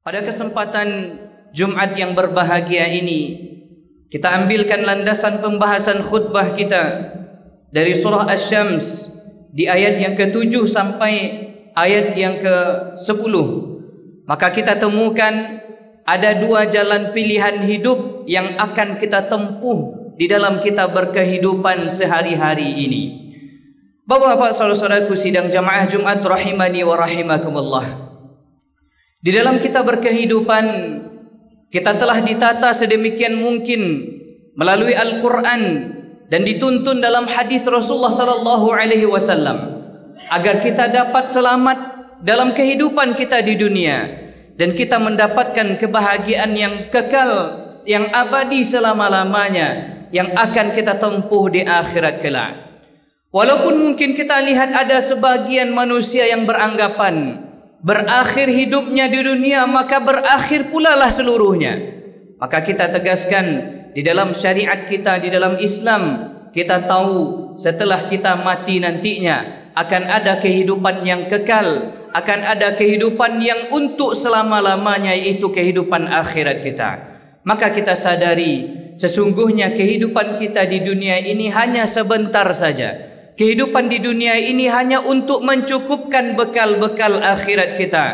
Pada kesempatan Jumat yang berbahagia ini, kita ambilkan landasan pembahasan khutbah kita dari surah Asy-Syams di ayat yang ke-7 sampai ayat yang ke-10. Maka kita temukan ada dua jalan pilihan hidup yang akan kita tempuh di dalam kita berkehidupan sehari-hari ini. Bapak-bapak, saudara-saudaraku sidang jamaah Jumat rahimani wa rahimakumullah. Di dalam kita berkehidupan, kita telah ditata sedemikian mungkin melalui Al-Quran dan dituntun dalam hadis Rasulullah sallallahu alaihi wasallam agar kita dapat selamat dalam kehidupan kita di dunia dan kita mendapatkan kebahagiaan yang kekal, yang abadi selama-lamanya, yang akan kita tempuh di akhirat kelak. Walaupun mungkin kita lihat ada sebagian manusia yang beranggapan berakhir hidupnya di dunia maka berakhir pula lah seluruhnya. Maka kita tegaskan di dalam syariat kita, di dalam Islam, kita tahu setelah kita mati nantinya akan ada kehidupan yang kekal, akan ada kehidupan yang untuk selama-lamanya, yaitu kehidupan akhirat kita. Maka kita sadari sesungguhnya kehidupan kita di dunia ini hanya sebentar saja. Kehidupan di dunia ini hanya untuk mencukupkan bekal-bekal akhirat kita.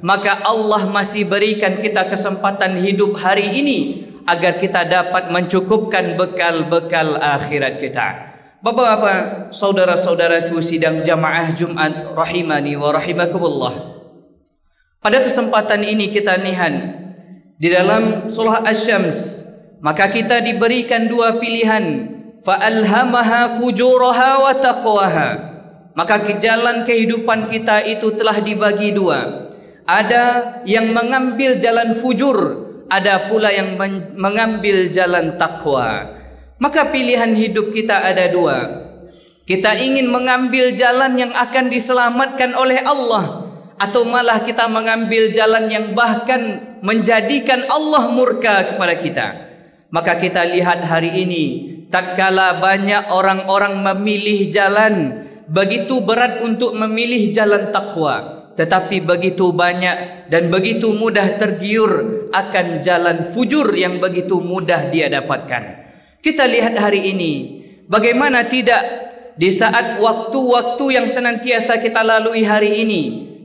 Maka Allah masih berikan kita kesempatan hidup hari ini agar kita dapat mencukupkan bekal-bekal akhirat kita. Bapak-bapak, saudara-saudaraku sidang jamaah Jumat rahimani wa rahimakumullah. Pada kesempatan ini kita lihat di dalam surah Asy-Syams, maka kita diberikan dua pilihan. Fa'alhamaha fujuraha wa taqwaha. Maka jalan kehidupan kita itu telah dibagi dua. Ada yang mengambil jalan fujur, ada pula yang mengambil jalan taqwa. Maka pilihan hidup kita ada dua. Kita ingin mengambil jalan yang akan diselamatkan oleh Allah, atau malah kita mengambil jalan yang bahkan menjadikan Allah murka kepada kita. Maka kita lihat hari ini, tatkala banyak orang-orang memilih jalan, begitu berat untuk memilih jalan takwa, tetapi begitu banyak dan begitu mudah tergiur akan jalan fujur yang begitu mudah dia dapatkan. Kita lihat hari ini, bagaimana tidak di saat waktu-waktu yang senantiasa kita lalui hari ini,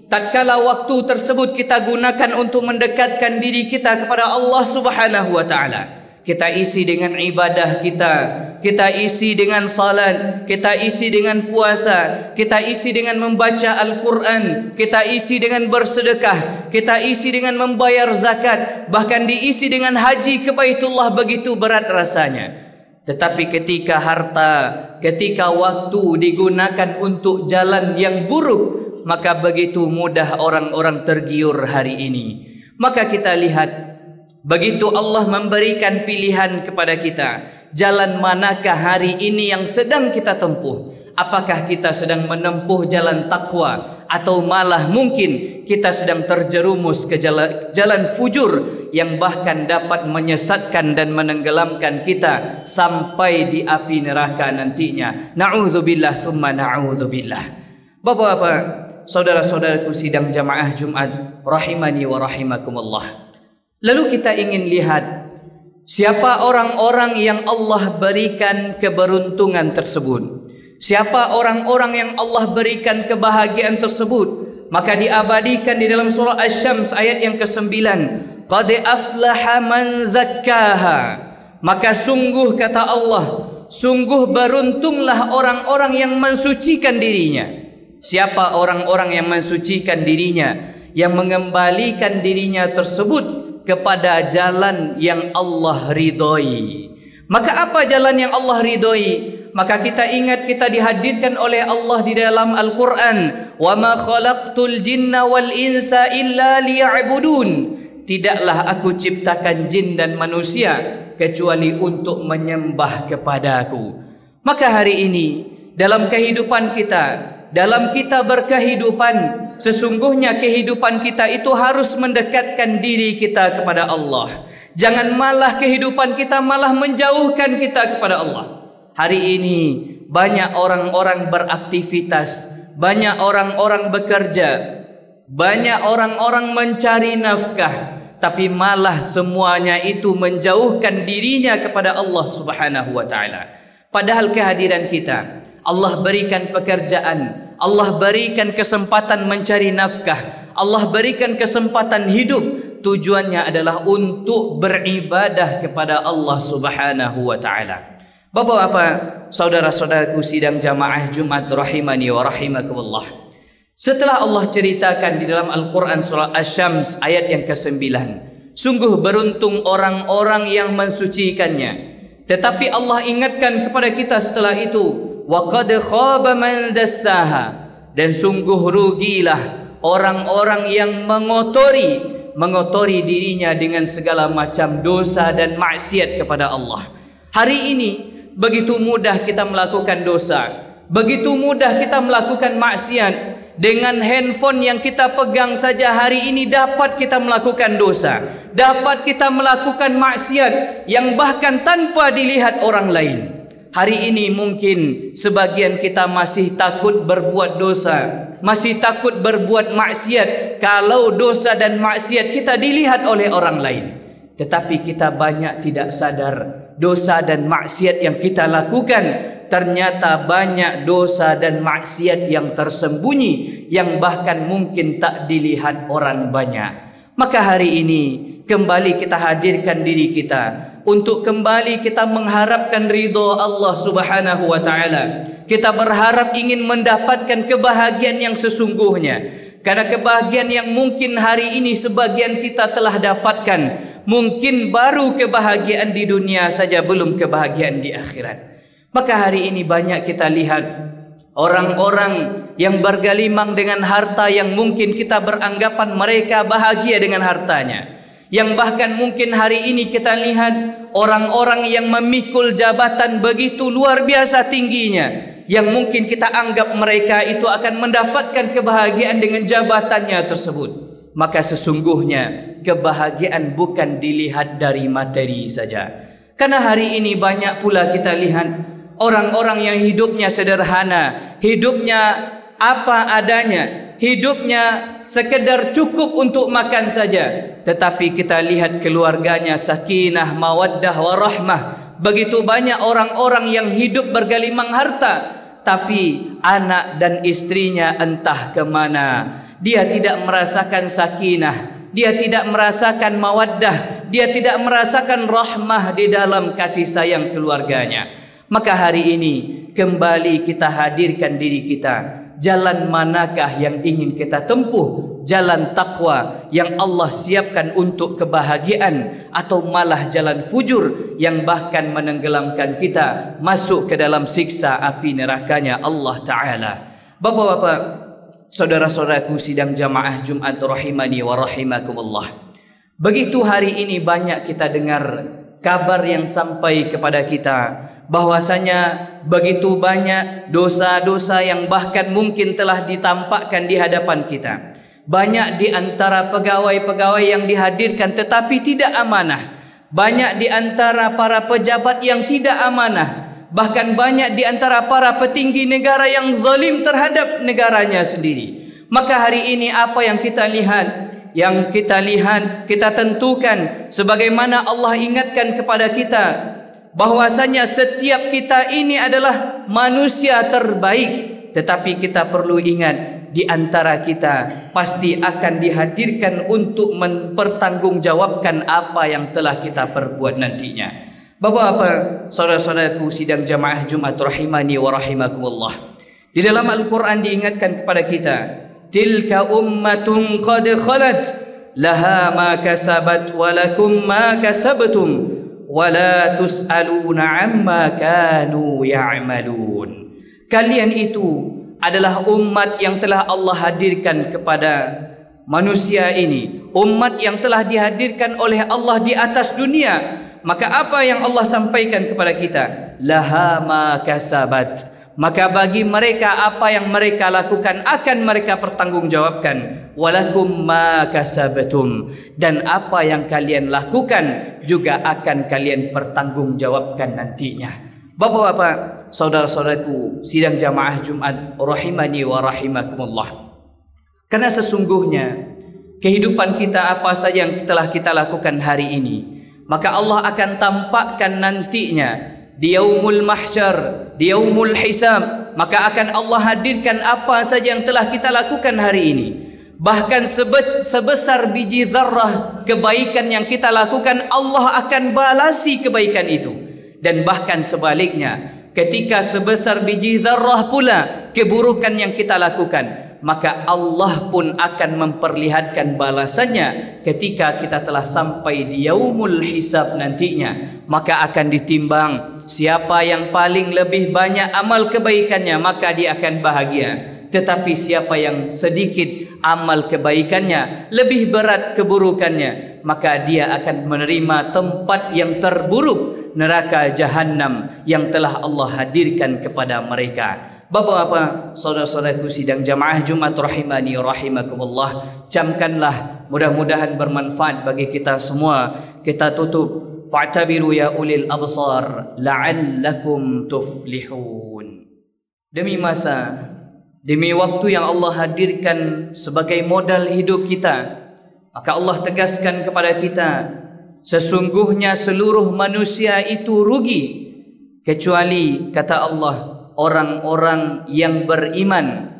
tatkala waktu tersebut kita gunakan untuk mendekatkan diri kita kepada Allah Subhanahu wa taala. Kita isi dengan ibadah kita isi dengan salat, kita isi dengan puasa, kita isi dengan membaca Al-Quran, kita isi dengan bersedekah, kita isi dengan membayar zakat, bahkan diisi dengan haji ke Baitullah, begitu berat rasanya. Tetapi ketika harta, ketika waktu digunakan untuk jalan yang buruk, maka begitu mudah orang-orang tergiur hari ini. Maka kita lihat, begitu Allah memberikan pilihan kepada kita, jalan manakah hari ini yang sedang kita tempuh? Apakah kita sedang menempuh jalan takwa, atau malah mungkin kita sedang terjerumus ke jalan fujur yang bahkan dapat menyesatkan dan menenggelamkan kita sampai di api neraka nantinya. Na'udzubillah tsumma na'udzubillah. Bapak-bapak, saudara-saudaraku sidang jamaah Jumat rahimani wa rahimakumullah. Lalu kita ingin lihat siapa orang-orang yang Allah berikan keberuntungan tersebut. Siapa orang-orang yang Allah berikan kebahagiaan tersebut. Maka diabadikan di dalam surah Asy-Syams ayat yang ke-9. Qad aflaha man zakkaha. Maka sungguh kata Allah, sungguh beruntunglah orang-orang yang mensucikan dirinya. Siapa orang-orang yang mensucikan dirinya, yang mengembalikan dirinya tersebut kepada jalan yang Allah ridhoi. Maka apa jalan yang Allah ridhoi? Maka kita ingat, kita dihadirkan oleh Allah di dalam Al-Quran, wa ma khalaqtul jinna wal insa illa liya'budun. Tidaklah aku ciptakan jin dan manusia kecuali untuk menyembah kepadaku. Maka hari ini dalam kehidupan kita, dalam kita berkehidupan, sesungguhnya kehidupan kita itu harus mendekatkan diri kita kepada Allah. Jangan malah kehidupan kita malah menjauhkan kita kepada Allah. Hari ini banyak orang-orang beraktivitas, banyak orang-orang bekerja, Banyak orang-orang mencari nafkah, tapi malah semuanya itu menjauhkan dirinya kepada Allah Subhanahu wa taala. Padahal kehadiran kita, Allah berikan pekerjaan, Allah berikan kesempatan mencari nafkah, Allah berikan kesempatan hidup. Tujuannya adalah untuk beribadah kepada Allah Subhanahu wa taala. Bapak-bapak, saudara-saudaraku sidang jamaah Jumat rahimani wa rahimakumullah. Setelah Allah ceritakan di dalam Al-Quran surah Asy-Syams ayat yang ke-9, sungguh beruntung orang-orang yang mensucikannya. Tetapi Allah ingatkan kepada kita setelah itu, wa qad khaba man dassaha, dan sungguh rugilah orang-orang yang mengotori dirinya dengan segala macam dosa dan maksiat kepada Allah. Hari ini begitu mudah kita melakukan dosa, begitu mudah kita melakukan maksiat. Dengan handphone yang kita pegang saja hari ini dapat kita melakukan dosa, dapat kita melakukan maksiat yang bahkan tanpa dilihat orang lain. Hari ini mungkin sebagian kita masih takut berbuat dosa, masih takut berbuat maksiat kalau dosa dan maksiat kita dilihat oleh orang lain. Tetapi kita banyak tidak sadar dosa dan maksiat yang kita lakukan, ternyata banyak dosa dan maksiat yang tersembunyi, yang bahkan mungkin tak dilihat orang banyak. Maka hari ini kembali kita hadirkan diri kita untuk kembali kita mengharapkan ridho Allah Subhanahu wa taala. Kita berharap ingin mendapatkan kebahagiaan yang sesungguhnya. Karena kebahagiaan yang mungkin hari ini sebagian kita telah dapatkan, mungkin baru kebahagiaan di dunia saja, belum kebahagiaan di akhirat. Maka hari ini banyak kita lihat orang-orang yang bergelimang dengan harta yang mungkin kita beranggapan mereka bahagia dengan hartanya. Yang bahkan mungkin hari ini kita lihat orang-orang yang memikul jabatan begitu luar biasa tingginya, yang mungkin kita anggap mereka itu akan mendapatkan kebahagiaan dengan jabatannya tersebut. Maka sesungguhnya kebahagiaan bukan dilihat dari materi saja. Karena hari ini banyak pula kita lihat orang-orang yang hidupnya sederhana, hidupnya apa adanya, hidupnya sekedar cukup untuk makan saja. Tetapi kita lihat keluarganya sakinah, mawaddah, warahmah. Begitu banyak orang-orang yang hidup bergelimang harta, tapi anak dan istrinya entah kemana. Dia tidak merasakan sakinah, dia tidak merasakan mawaddah, dia tidak merasakan rahmah di dalam kasih sayang keluarganya. Maka hari ini kembali kita hadirkan diri kita. Jalan manakah yang ingin kita tempuh? Jalan takwa yang Allah siapkan untuk kebahagiaan, atau malah jalan fujur yang bahkan menenggelamkan kita masuk ke dalam siksa api nerakanya Allah Ta'ala. Bapak-bapak, saudara-saudaraku sidang jamaah Jumat rahimani wa rahimakumullah. Begitu hari ini banyak kita dengar kabar yang sampai kepada kita bahwasanya begitu banyak dosa-dosa yang bahkan mungkin telah ditampakkan di hadapan kita. Banyak di antara pegawai-pegawai yang dihadirkan tetapi tidak amanah. Banyak di antara para pejabat yang tidak amanah. Bahkan banyak di antara para petinggi negara yang zalim terhadap negaranya sendiri. Maka hari ini apa yang kita lihat? Yang kita lihat, kita tentukan sebagaimana Allah ingatkan kepada kita bahwasanya setiap kita ini adalah manusia terbaik. Tetapi kita perlu ingat, di antara kita pasti akan dihadirkan untuk mempertanggungjawabkan apa yang telah kita perbuat nantinya. Bapak-bapak, saudara-saudaraku sidang jamaah Jumat rahimani wa rahimakumullah. Di dalam Al-Quran diingatkan kepada kita, tilka ummatun qad khalat laha ma kasabat wa lakum ma kasabtum wa la tus'aluna amma kanu ya'malun. Kalian itu adalah umat yang telah Allah hadirkan kepada manusia ini, umat yang telah dihadirkan oleh Allah di atas dunia. Maka apa yang Allah sampaikan kepada kita? Laha ma kasabat. Maka bagi mereka apa yang mereka lakukan akan mereka pertanggungjawabkan. Walakum ma kasabtum, dan apa yang kalian lakukan juga akan kalian pertanggungjawabkan nantinya. Bapak-bapak, saudara-saudaraku sidang jamaah Jumat rahimani wa rahimakumullah. Karena sesungguhnya kehidupan kita apa saja yang telah kita lakukan hari ini, maka Allah akan tampakkan nantinya di yaumul mahsyar, di yaumul hisab. Maka akan Allah hadirkan apa saja yang telah kita lakukan hari ini. Bahkan sebesar biji zarrah kebaikan yang kita lakukan, Allah akan balasi kebaikan itu. Dan bahkan sebaliknya, ketika sebesar biji zarrah pula keburukan yang kita lakukan, maka Allah pun akan memperlihatkan balasannya ketika kita telah sampai di yaumul hisab nantinya. Maka akan ditimbang siapa yang paling lebih banyak amal kebaikannya, maka dia akan bahagia. Tetapi siapa yang sedikit amal kebaikannya, lebih berat keburukannya, maka dia akan menerima tempat yang terburuk, neraka jahanam yang telah Allah hadirkan kepada mereka. Bapak-bapak, saudara-saudaraku sidang jamaah Jumat rahimani rahimakumullah, camkanlah, mudah-mudahan bermanfaat bagi kita semua. Kita tutup, fa'tabiru ya ulil absar la'allakum tuflihun. Demi masa, demi waktu yang Allah hadirkan sebagai modal hidup kita, maka Allah tegaskan kepada kita, sesungguhnya seluruh manusia itu rugi, kecuali, kata Allah, orang-orang yang beriman.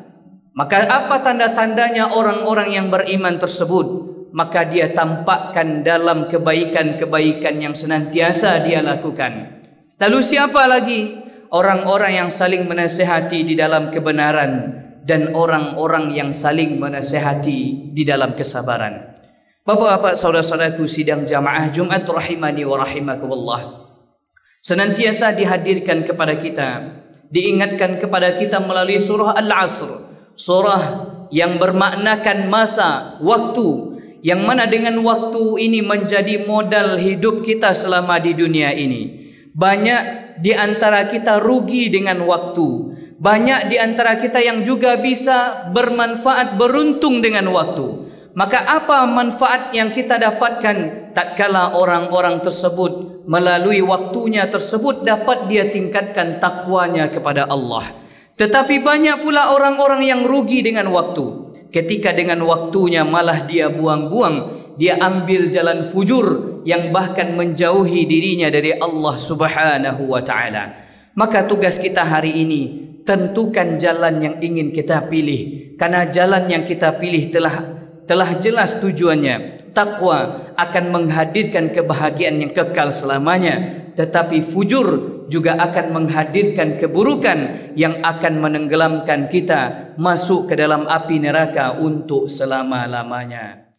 Maka apa tanda-tandanya orang-orang yang beriman tersebut? Maka dia tampakkan dalam kebaikan-kebaikan yang senantiasa dia lakukan. Lalu siapa lagi? Orang-orang yang saling menasihati di dalam kebenaran, dan orang-orang yang saling menasihati di dalam kesabaran. Bapak-bapak, saudara-saudaraku sidang jamaah Jumat rahimani wa rahimakumullah, senantiasa dihadirkan kepada kita, diingatkan kepada kita melalui surah Al-Asr, surah yang bermaknakan masa, waktu, yang mana dengan waktu ini menjadi modal hidup kita selama di dunia ini. Banyak di antara kita rugi dengan waktu. Banyak di antara kita yang juga bisa bermanfaat, beruntung dengan waktu. Maka apa manfaat yang kita dapatkan tatkala orang-orang tersebut melalui waktunya tersebut dapat dia tingkatkan takwanya kepada Allah. Tetapi banyak pula orang-orang yang rugi dengan waktu. Ketika dengan waktunya malah dia buang-buang, dia ambil jalan fujur yang bahkan menjauhi dirinya dari Allah Subhanahu wa taala. Maka tugas kita hari ini, tentukan jalan yang ingin kita pilih, karena jalan yang kita pilih telah jelas tujuannya. Takwa akan menghadirkan kebahagiaan yang kekal selamanya, tetapi fujur juga akan menghadirkan keburukan yang akan menenggelamkan kita masuk ke dalam api neraka untuk selama-lamanya.